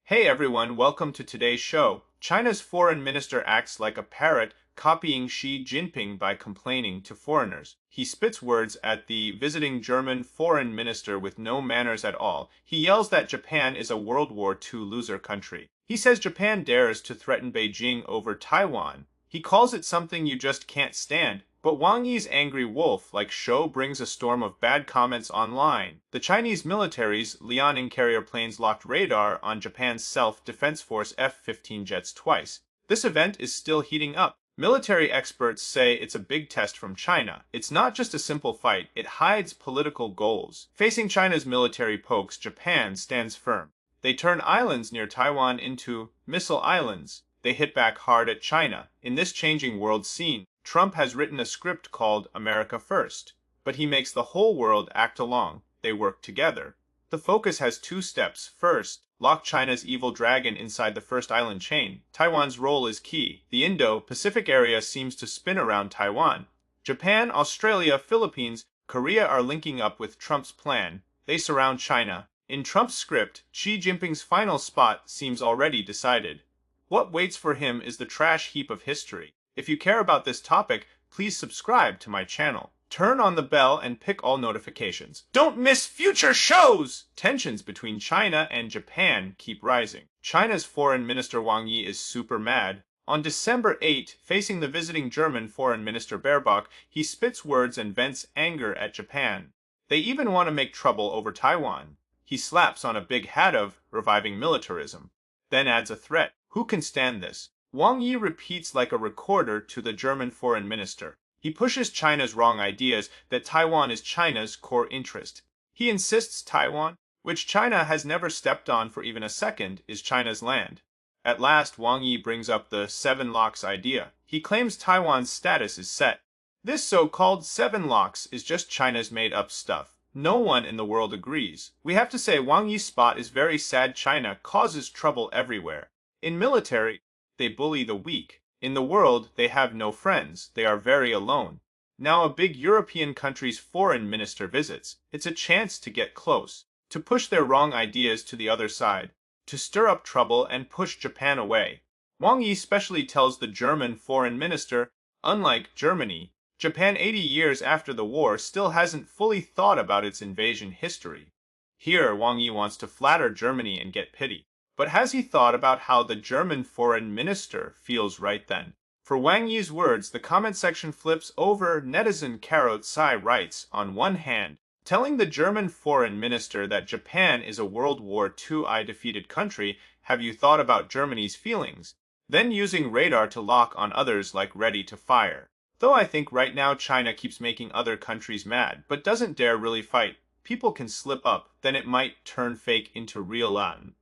Hey everyone, welcome to today's show. China's foreign minister acts like a parrot, copying Xi Jinping by complaining to foreigners. He spits words at the visiting German foreign minister with no manners at all. He yells that Japan is a World War II loser country. He says Japan dares to threaten Beijing over Taiwan. He calls it something you just can't stand. But Wang Yi's angry wolf like show brings a storm of bad comments online. The Chinese military's Liaoning carrier planes locked radar on Japan's self-defense force F-15 jets twice. This event is still heating up. Military experts say it's a big test from China. It's not just a simple fight, it hides political goals. Facing China's military pokes, Japan stands firm. They turn islands near Taiwan into missile islands. They hit back hard at China. In this changing world scene, Trump has written a script called America First, but he makes the whole world act along. They work together. The focus has two steps. First, lock China's evil dragon inside the first island chain. Taiwan's role is key. The Indo-Pacific area seems to spin around Taiwan. Japan, Australia, Philippines, Korea are linking up with Trump's plan. They surround China. In Trump's script, Xi Jinping's final spot seems already decided. What waits for him is the trash heap of history. If you care about this topic, please subscribe to my channel. Turn on the bell and pick all notifications. Don't miss future shows! Tensions between China and Japan keep rising. China's foreign minister Wang Yi is super mad. On December 8, facing the visiting German foreign minister Baerbock, he spits words and vents anger at Japan. They even want to make trouble over Taiwan. He slaps on a big hat of reviving militarism, then adds a threat. Who can stand this? Wang Yi repeats like a recorder to the German foreign minister. He pushes China's wrong ideas that Taiwan is China's core interest. He insists Taiwan, which China has never stepped on for even a second, is China's land. At last, Wang Yi brings up the seven locks idea. He claims Taiwan's status is set. This so-called seven locks is just China's made-up stuff. No one in the world agrees. We have to say Wang Yi's spot is very sad. China causes trouble everywhere. In military, they bully the weak. In the world, they have no friends. They are very alone. Now a big European country's foreign minister visits. It's a chance to get close, to push their wrong ideas to the other side, to stir up trouble and push Japan away. Wang Yi specially tells the German foreign minister, unlike Germany, Japan 80 years after the war still hasn't fully thought about its invasion history. Here, Wang Yi wants to flatter Germany and get pity. But has he thought about how the German foreign minister feels right then? For Wang Yi's words, the comment section flips over. Netizen BackfiresXi writes, on one hand, telling the German foreign minister that Japan is a World War II defeated country, have you thought about Germany's feelings? Then using radar to lock on others like ready to fire. Though I think right now China keeps making other countries mad, but doesn't dare really fight. People can slip up, then it might turn fake into real on.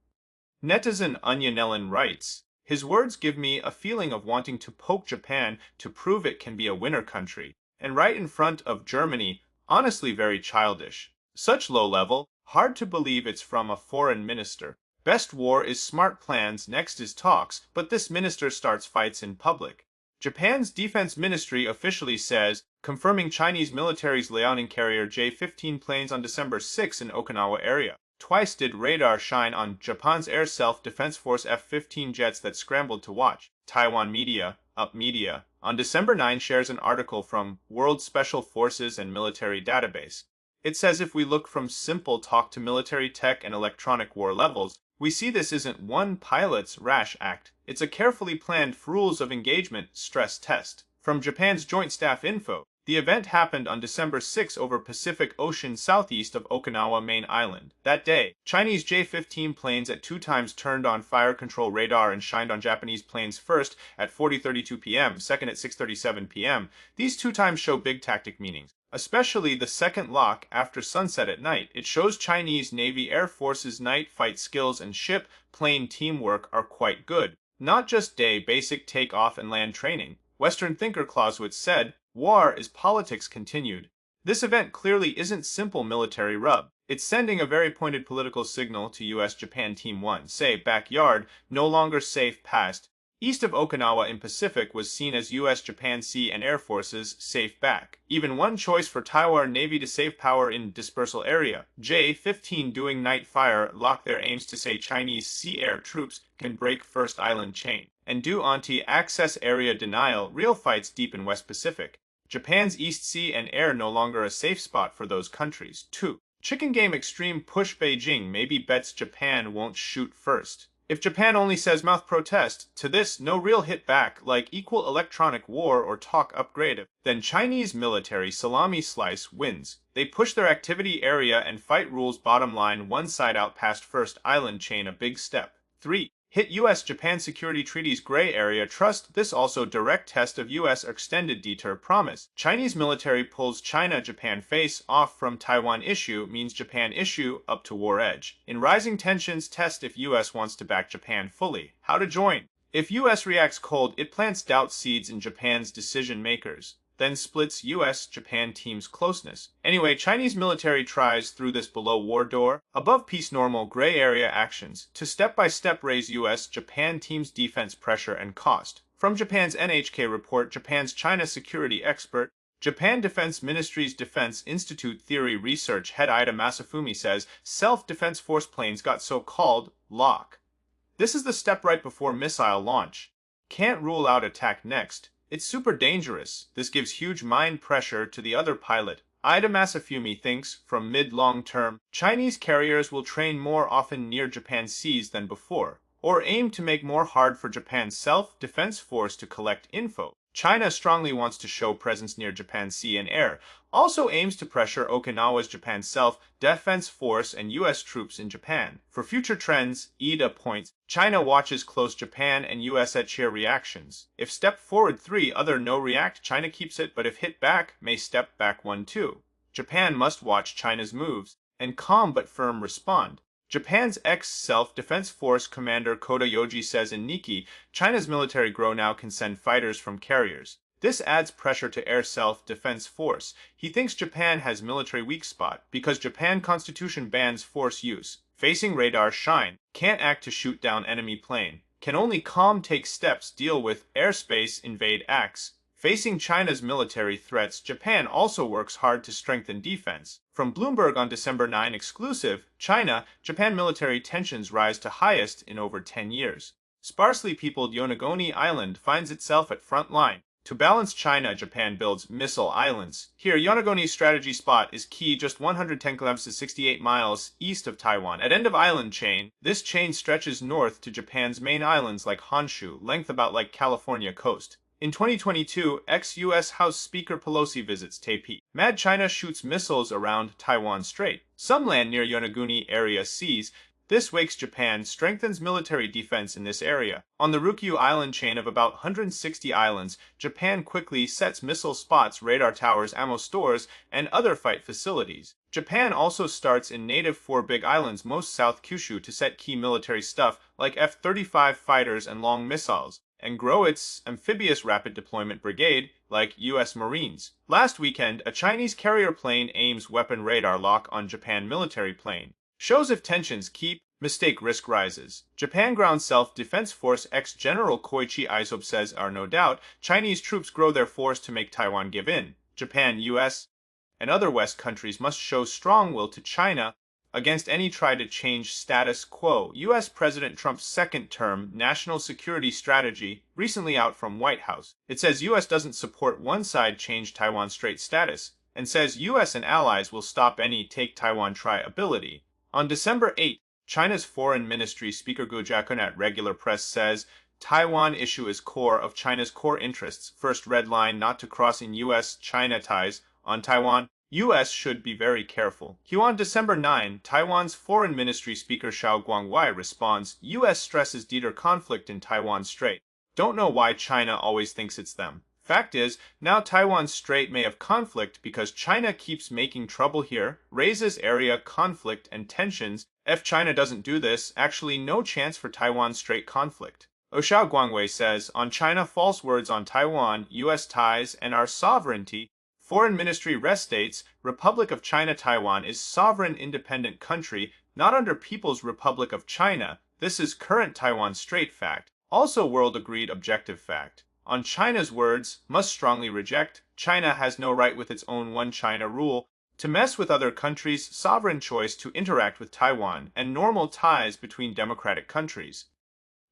Netizen Onionellen writes, his words give me a feeling of wanting to poke Japan to prove it can be a winner country, and right in front of Germany, honestly very childish. Such low level, hard to believe it's from a foreign minister. Best war is smart plans, next is talks, but this minister starts fights in public. Japan's defense ministry officially says, confirming Chinese military's Liaoning carrier J-15 planes on December 6 in Okinawa area. Twice did radar shine on Japan's air self-defense force F-15 jets that scrambled to watch. Taiwan media, Up Media, on December 9 shares an article from World Special Forces and Military Database. It says if we look from simple talk to military tech and electronic war levels, we see this isn't one pilot's rash act. It's a carefully planned rules of engagement stress test. From Japan's Joint Staff Info, the event happened on December 6 over Pacific Ocean southeast of Okinawa main island. That day, Chinese J-15 planes at 2 times turned on fire control radar and shined on Japanese planes first at 40:32 p.m., second at 6:37 p.m. These 2 times show big tactic meanings, especially the second lock after sunset at night. It shows Chinese Navy Air Force's night fight skills and ship-plane teamwork are quite good. Not just day basic takeoff and land training. Western thinker Clausewitz said, war is politics continued. This event clearly isn't simple military rub. It's sending a very pointed political signal to US-Japan Team 1. Say, backyard, no longer safe past. East of Okinawa in Pacific was seen as U.S.-Japan Sea and Air Forces safe back. Even one choice for Taiwan Navy to save power in dispersal area. J-15 doing night fire lock their aims to say Chinese sea-air troops can break first island chain. And do anti-access area denial real fights deep in West Pacific. Japan's East Sea and Air no longer a safe spot for those countries. 2. Chicken game extreme push Beijing maybe bets Japan won't shoot first. If Japan only says mouth protest, to this no real hit back like equal electronic war or talk upgrade, then Chinese military salami slice wins. They push their activity area and fight rules bottom line one side out past first island chain a big step. 3. Hit U.S.-Japan security treaties gray area trust this also direct test of U.S. extended deter promise. Chinese military pulls China-Japan face off from Taiwan issue means Japan issue up to war edge. In rising tensions test if U.S. wants to back Japan fully. How to join? If U.S. reacts cold, it plants doubt seeds in Japan's decision makers. Then splits U.S.-Japan team's closeness. Anyway, Chinese military tries through this below war door, above peace normal gray area actions, to step-by-step raise U.S.-Japan team's defense pressure and cost. From Japan's NHK report, Japan's China security expert, Japan Defense Ministry's Defense Institute Theory Research head Ida Masafumi says, self-defense force planes got so-called lock. This is the step right before missile launch. Can't rule out attack next. It's super dangerous. This gives huge mind pressure to the other pilot. Ida Masafumi thinks, from mid-long term, Chinese carriers will train more often near Japan's seas than before, or aim to make more hard for Japan's self-defense force to collect info. China strongly wants to show presence near Japan's sea and air, also aims to pressure Okinawa's Japan self-defense force and U.S. troops in Japan. For future trends, Ida points, China watches close Japan and U.S. at cheer reactions. If step forward 3, other no react, China keeps it, but if hit back, may step back 1, 2. Japan must watch China's moves, and calm but firm respond. Japan's ex-self-defense force commander Kota Yoji says in Nikki, China's military grow now can send fighters from carriers. This adds pressure to air self-defense force. He thinks Japan has military weak spot because Japan constitution bans force use. Facing radar shine, can't act to shoot down enemy plane. Can only calm take steps deal with airspace invade acts. Facing China's military threats, Japan also works hard to strengthen defense. From Bloomberg on December 9 exclusive, China-Japan military tensions rise to highest in over 10 years. Sparsely peopled Yonaguni Island finds itself at front line. To balance China, Japan builds missile islands. Here, Yonaguni's strategy spot is key just 110 kilometers to 68 miles east of Taiwan. At end of island chain, this chain stretches north to Japan's main islands like Honshu, length about like California coast. In 2022, ex-U.S. House Speaker Pelosi visits Taipei. Mad China shoots missiles around Taiwan Strait. Some land near Yonaguni area seas. This wakes Japan, strengthens military defense in this area. On the Ryukyu island chain of about 160 islands, Japan quickly sets missile spots, radar towers, ammo stores, and other fight facilities. Japan also starts in native 4 big islands, most South Kyushu, to set key military stuff like F-35 fighters and long missiles, and grow its amphibious rapid deployment brigade, like U.S. Marines. Last weekend, a Chinese carrier plane aims weapon radar lock on Japan military plane. Shows if tensions keep, mistake risk rises. Japan ground self-defense force ex-General Koichi Aizob says are no doubt, Chinese troops grow their force to make Taiwan give in. Japan, U.S., and other West countries must show strong will to China against any try to change status quo. U.S. President Trump's second term national security strategy recently out from White House. It says U.S. doesn't support one side change Taiwan Strait status, and says U.S. and allies will stop any take Taiwan try ability. On December 8, China's Foreign Ministry Speaker Gu Jiakun at Regular Press says, Taiwan issue is core of China's core interests. First red line not to cross in U.S.-China ties. On Taiwan, U.S. should be very careful. On December 9, Taiwan's Foreign Ministry Speaker Xiao Guangwei responds, U.S. stresses deter conflict in Taiwan Strait. Don't know why China always thinks it's them. Fact is, now Taiwan Strait may have conflict because China keeps making trouble here, raises area conflict and tensions. If China doesn't do this, actually no chance for Taiwan Strait conflict. Xiao Guangwei says, on China false words on Taiwan, U.S. ties, and our sovereignty, Foreign Ministry restates, Republic of China Taiwan is sovereign independent country, not under People's Republic of China. This is current Taiwan Strait fact. Also world agreed objective fact. On China's words, must strongly reject, China has no right with its own one China rule to mess with other countries' sovereign choice to interact with Taiwan and normal ties between democratic countries.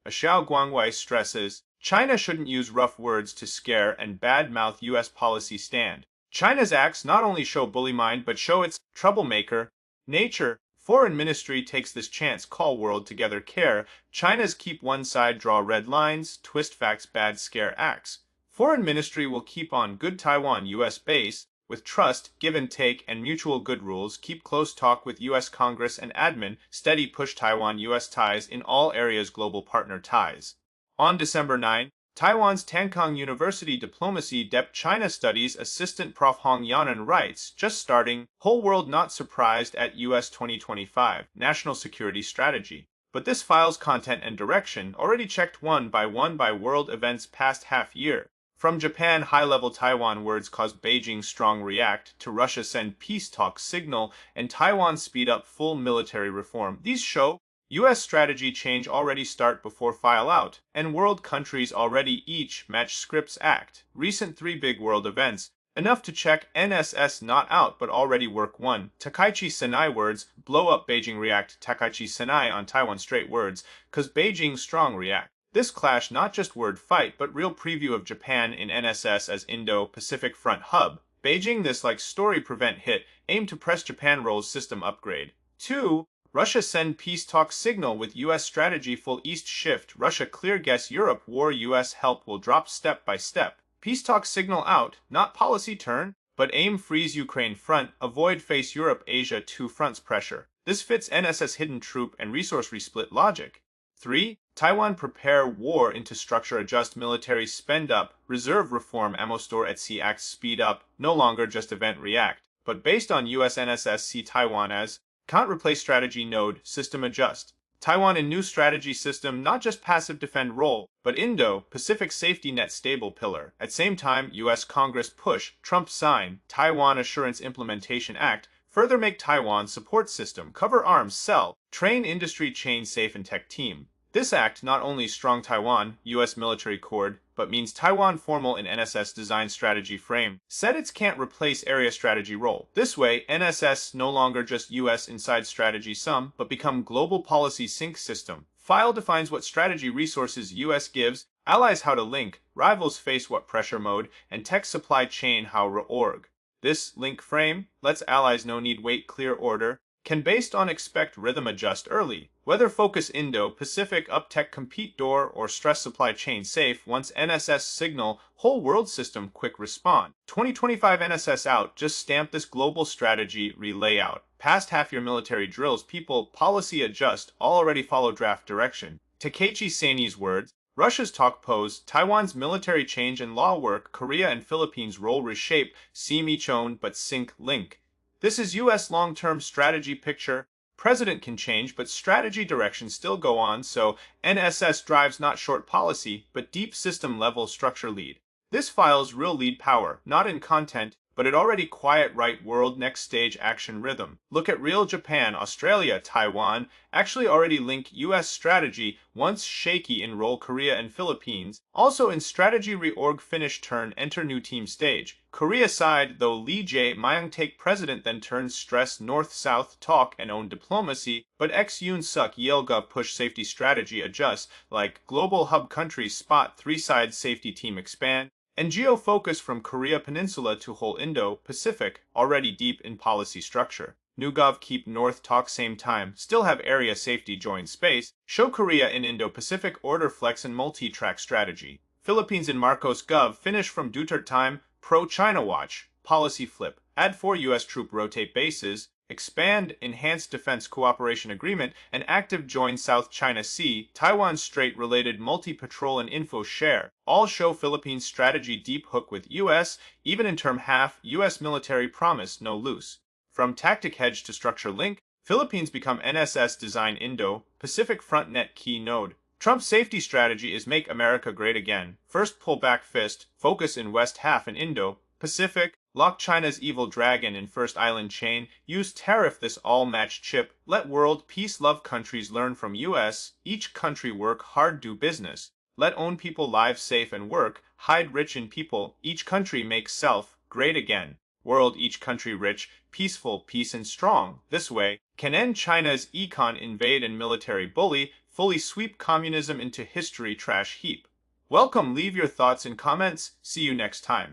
Xiao Guangwei stresses, China shouldn't use rough words to scare and badmouth U.S. policy stand. China's acts not only show bully mind but show its troublemaker nature. Foreign Ministry takes this chance call world together care. China's keep one side draw red lines, twist facts bad scare acts. Foreign Ministry will keep on good Taiwan U.S. base, with trust, give and take, and mutual good rules, keep close talk with U.S. Congress and admin, steady push Taiwan-U.S. ties in all areas global partner ties. On December 9, Taiwan's Tankang University Diplomacy Dep China Studies Assistant Prof Hong Yanan writes, just starting, whole world not surprised at U.S. 2025 National Security Strategy. But this file's content and direction already checked one by world events past half year. From Japan, high-level Taiwan words cause Beijing strong react, to Russia send peace talk signal, and Taiwan speed up full military reform. These show U.S. strategy change already start before file out, and world countries already each match scripts act. Recent three big world events, enough to check NSS not out but already work one. Takaichi Senai words, blow up Beijing react. Takaichi Senai on Taiwan straight words, cause Beijing strong react. This clash not just word fight, but real preview of Japan in NSS as Indo-Pacific Front hub. Beijing this like story prevent hit, aim to press Japan roles system upgrade. 2. Russia send peace talk signal with U.S. strategy full east shift. Russia clear guess Europe war U.S. help will drop step by step. Peace talk signal out, not policy turn, but aim freeze Ukraine front, avoid face Europe Asia 2 fronts pressure. This fits NSS hidden troop and resource resplit logic. 3. Taiwan prepare war into structure adjust military spend up, reserve reform ammo store at sea acts speed up, no longer just event react, but based on US NSS see Taiwan as can't replace strategy node, system adjust. Taiwan in new strategy system not just passive defend role, but Indo-Pacific safety net stable pillar. At same time, US Congress push, Trump sign, Taiwan Assurance Implementation Act, further make Taiwan support system, cover arms, sell, train industry chain safe and tech team. This act not only strong Taiwan, U.S. military cord, but means Taiwan formal in NSS design strategy frame. Said it can't replace area strategy role. This way, NSS no longer just U.S. inside strategy sum, but become global policy sync system. File defines what strategy resources U.S. gives, allies how to link, rivals face what pressure mode, and tech supply chain how reorg. This link frame lets allies no need wait clear order, can based on expect rhythm adjust early. Whether focus Indo-Pacific up tech compete door or stress supply chain safe once NSS signal whole world system quick respond. 2025 NSS out just stamp this global strategy relay out. Past half your military drills people policy adjust all already follow draft direction. Takechi Saini's words, Russia's talk pose, Taiwan's military change and law work, Korea and Philippines role reshape, seem each own but sync link. This is U.S. long-term strategy picture. President can change, but strategy directions still go on, so NSS drives not short policy, but deep system-level structure lead. This file's real lead power, not in content, but it already quiet right world next stage action rhythm. Look at real Japan, Australia, Taiwan, actually already link US strategy, once shaky in role Korea and Philippines. Also in strategy reorg finish turn enter new team stage. Korea side, though Lee Jae-myung take president then turns stress north-south talk and own diplomacy, but ex-Yoon Suk Yeol Gov push safety strategy adjust, like global hub countries spot three-side safety team expand, and geo-focus from Korea Peninsula to whole Indo-Pacific, already deep in policy structure. NuGov keep North talk same time, still have area safety join space, show Korea in Indo-Pacific order flex and multi-track strategy. Philippines in Marcos Gov finish from Duterte time, pro-China watch, policy flip, add 4 U.S. troop rotate bases, expand enhanced defense cooperation agreement, and active join South China Sea, Taiwan Strait related multi-patrol and info share, all show Philippines strategy deep hook with U.S., even in term half, U.S. military promise no loose. From tactic hedge to structure link, Philippines become NSS design Indo-Pacific front net key node. Trump's safety strategy is make America great again. First pull back fist, focus in West half and Indo-Pacific, lock China's evil dragon in first island chain, use tariff this all-match chip, let world peace-love countries learn from US, each country work hard do business. Let own people live safe and work, hide rich in people, each country makes self great again. World each country rich, peaceful, peace and strong. This way, can end China's econ invade and military bully, fully sweep communism into history trash heap. Welcome, leave your thoughts in comments, see you next time.